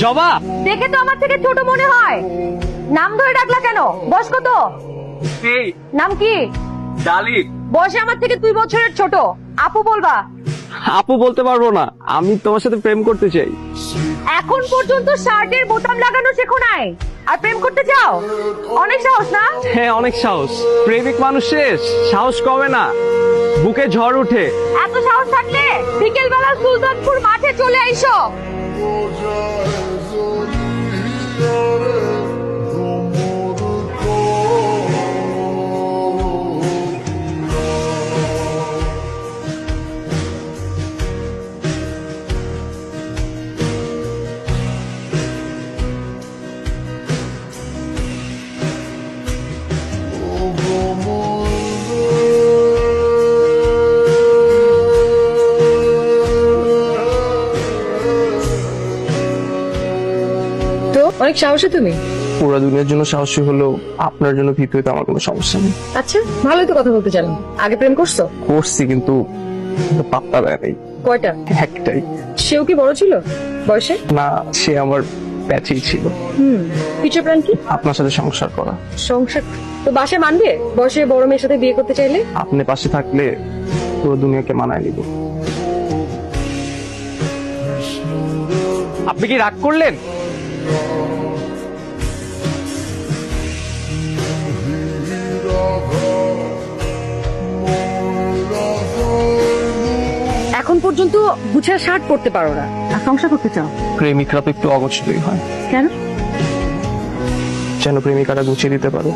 জবা, দেখে তো আমার থেকে ছোট মনে হয়। নাম ধরে ডাকলা কেন? বয়স কত? এই নাম কি? ডালি। বয়সে আমার থেকে 2 বছরের ছোট। আপু বলবা? আপু বলতে পারবো না, আমি তোমার সাথে প্রেম করতে চাই। এখন পর্যন্ত শার্টের বোতাম লাগানো শেখো নাই, আর প্রেম করতে চাও? অনেক সাহস না? হ্যাঁ, অনেক সাহস। প্রেমিক মানুষের সাহস কমে না, বুকে ঝড় উঠে। এত সাহস থাকলে বিকেল বেলা সুলতানপুর মাঠে চলে আইসো। তো অনেক সাহসী তুমি। পুরো দুনিয়ার জন্য সাহসী হলেও আপনার জন্য ভীত হইতে আমার কোনো সমস্যা নেই। আচ্ছা, ভালোই তো কথা বলতে জানো। আগে প্রেম করছো? করছি, কিন্তু পাত্তা দেয় নাই। কয়টা? একটাই। সেও কি বড় ছিল বয়সে? না, সে আমার প্যাচেই ছিল। ফিউচার প্ল্যান কি? আপনার সাথে সংসার করা। সংসার তো বাসায় মানবে? বয়সে বড় মেয়ের সাথে বিয়ে করতে চাইলে? আপনি পাশে থাকলে পুরো দুনিয়াকে মানায় নিব। আপনি কি রাগ করলেন? এখন পর্যন্ত গুছা শার্ট পরতে পারো না, আর সংসার করতে চাও? প্রেমিকরা তো একটু অগোছলই হয়, কেন? যেন প্রেমিকারা গুছিয়ে দিতে পারে।